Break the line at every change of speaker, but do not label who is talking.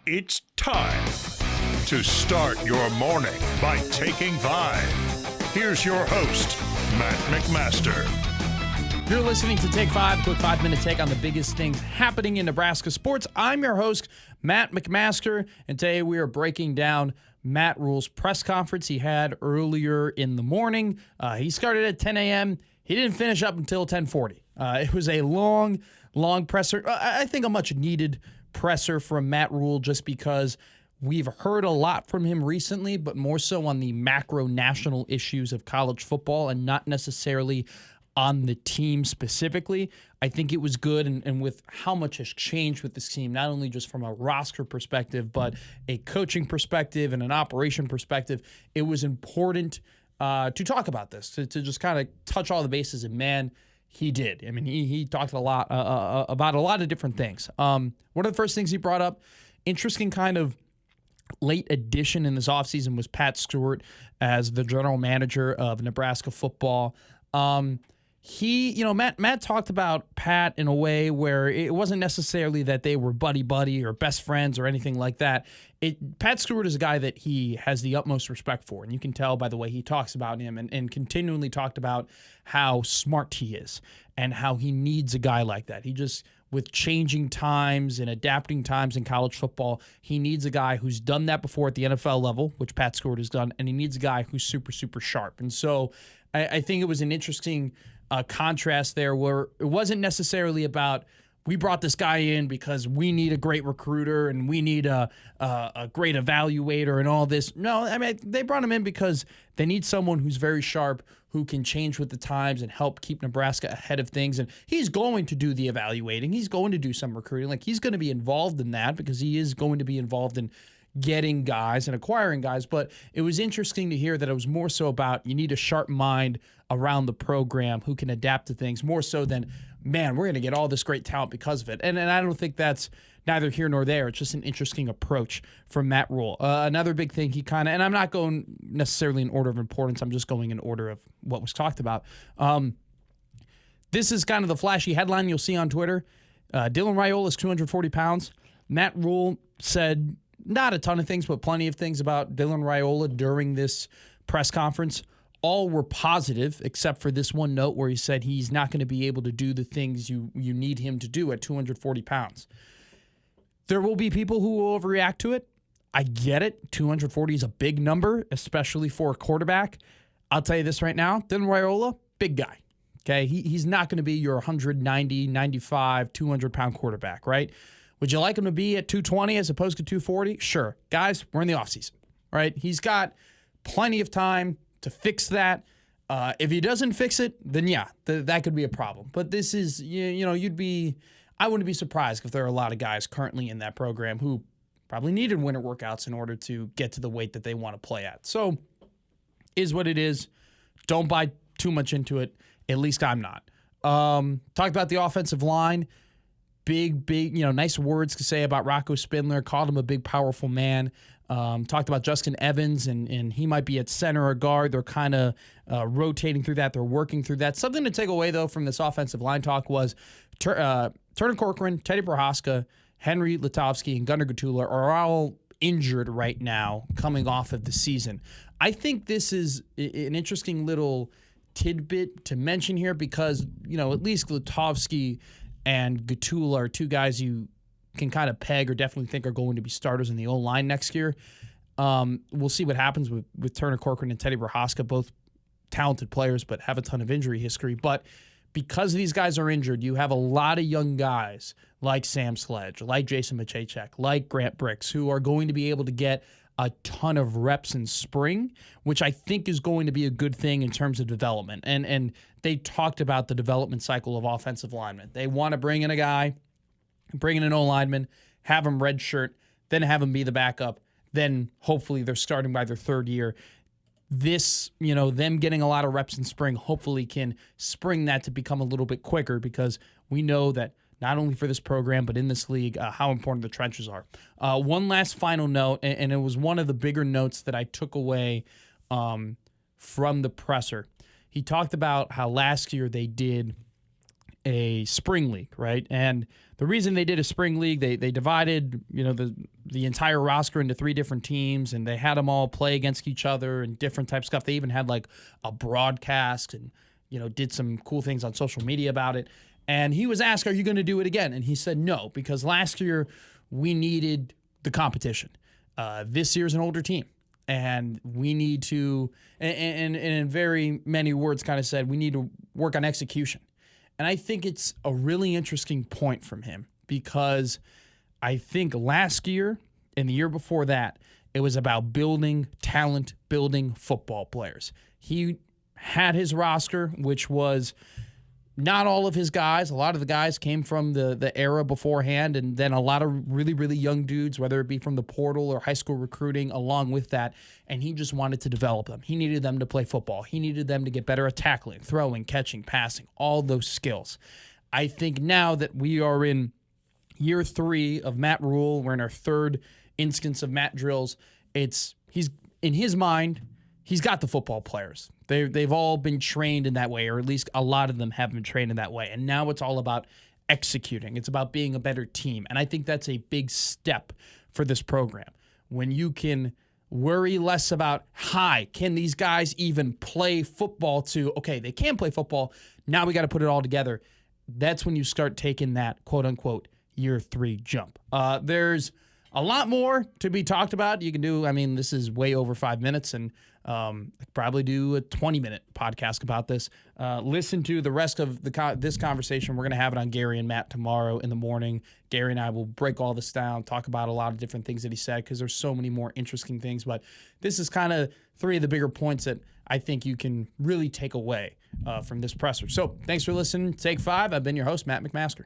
It's time to start your morning by taking 5. Here's your host, Matt McMaster.
You're listening to Take 5, a quick 5-minute take on the biggest things happening in Nebraska sports. I'm your host, Matt McMaster, and today we are breaking down Matt Rhule's press conference he had earlier in the morning. He started at 10 a.m. He didn't finish up until 10:40. It was a long presser. I think a much-needed presser from Matt Rhule, just because we've heard a lot from him recently, but more so on the macro national issues of college football and not necessarily on the team specifically. I think it was good, and with how much has changed with this team, not only just from a roster perspective, but a coaching perspective and an operation perspective, it was important to talk about this, to just kind of touch all the bases, and man, he did. I mean, he talked a lot about a lot of different things. One of the first things he brought up, interesting kind of late addition in this offseason, was Pat Stewart as the general manager of Nebraska football. Matt talked about Pat in a way where it wasn't necessarily that they were buddy or best friends or anything like that. Pat Stewart is a guy that he has the utmost respect for, and you can tell by the way he talks about him and continually talked about how smart he is and how he needs a guy like that. He just, with changing times and adapting times in college football, he needs a guy who's done that before at the NFL level, which Pat Stewart has done, and he needs a guy who's super, super sharp. And so I think it was an interesting contrast there, where it wasn't necessarily about, we brought this guy in because we need a great recruiter and we need a great evaluator and all this. No, I mean, they brought him in because they need someone who's very sharp, who can change with the times and help keep Nebraska ahead of things. And he's going to do the evaluating. He's going to do some recruiting. Like, he's going to be involved in that because he is going to be involved in getting guys and acquiring guys. But it was interesting to hear that it was more so about, you need a sharp mind around the program who can adapt to things, more so than, man, we're going to get all this great talent because of it. And I don't think that's neither here nor there. It's just an interesting approach from Matt Rhule. Another big thing he kind of, and I'm not going necessarily in order of importance, I'm just going in order of what was talked about. This is kind of the flashy headline you'll see on Twitter. Dylan Rhule is 240 pounds. Matt Rhule said not a ton of things, but plenty of things about Dylan Rhule during this press conference. All were positive, except for this one note where he said he's not going to be able to do the things you need him to do at 240 pounds. There will be people who will overreact to it. I get it. 240 is a big number, especially for a quarterback. I'll tell you this right now. Dylan Rhule, big guy. Okay, he's not going to be your 190, 95, 200-pound quarterback, right? Would you like him to be at 220 as opposed to 240? Sure. Guys, we're in the offseason, right? He's got plenty of time to fix that. If he doesn't fix it, then yeah, that could be a problem. But this is, I wouldn't be surprised if there are a lot of guys currently in that program who probably needed winter workouts in order to get to the weight that they want to play at. So, is what it is. Don't buy too much into it. At least I'm not. Talked about the offensive line. Big, nice words to say about Rocco Spindler. Called him a big, powerful man. Talked about Justin Evans, and he might be at center or guard. They're kind of rotating through that. They're working through that. Something to take away, though, from this offensive line talk was Turner Corcoran, Teddy Prohaska, Henry Lutovsky, and Gunnar Guttula are all injured right now coming off of the season. I think this is an interesting little tidbit to mention here because, at least Lutovsky and Guttula are two guys you can kind of peg or definitely think are going to be starters in the O-line next year. We'll see what happens with Turner Corcoran and Teddy Prohaska, both talented players but have a ton of injury history. But because these guys are injured, you have a lot of young guys like Sam Sledge, like Jason Machacek, like Grant Bricks, who are going to be able to get a ton of reps in spring, which I think is going to be a good thing in terms of development. And they talked about the development cycle of offensive linemen. They want to bring in a guy, bring in an O-lineman, have him redshirt, then have him be the backup. Then hopefully they're starting by their third year. This, them getting a lot of reps in spring hopefully can spring that to become a little bit quicker, because we know that not only for this program but in this league, how important the trenches are. One last final note, and it was one of the bigger notes that I took away from the presser. He talked about how last year they did a spring league, right? And the reason they did a spring league, they divided, the entire roster into 3 different teams, and they had them all play against each other and different types of stuff. They even had like a broadcast and, did some cool things on social media about it. And he was asked, are you going to do it again? And he said no, because last year we needed the competition. This year's an older team. And we need to, and in very many words kind of said, we need to work on execution. And I think it's a really interesting point from him, because I think last year and the year before that, it was about building talent, building football players. He had his roster, which was not all of his guys. A lot of the guys came from the era beforehand, and then a lot of really, really young dudes, whether it be from the portal or high school recruiting, along with that, and he just wanted to develop them. He needed them to play football. He needed them to get better at tackling, throwing, catching, passing, all those skills. I think now that we are in year 3 of Matt Rhule, we're in our 3rd instance of Matt drills, he's in his mind, he's got the football players. They've all been trained in that way, or at least a lot of them have been trained in that way. And now it's all about executing. It's about being a better team. And I think that's a big step for this program. When you can worry less about, can these guys even play football, to, okay, they can play football, now we got to put it all together. That's when you start taking that quote-unquote year 3 jump. There's a lot more to be talked about. You can do, this is way over 5 minutes, and probably do a 20-minute podcast about this. Listen to the rest of this conversation. We're going to have it on Gary and Matt tomorrow in the morning. Gary and I will break all this down, talk about a lot of different things that he said, because there's so many more interesting things. But this is kind of 3 of the bigger points that I think you can really take away from this presser. So thanks for listening. Take 5. I've been your host, Matt McMaster.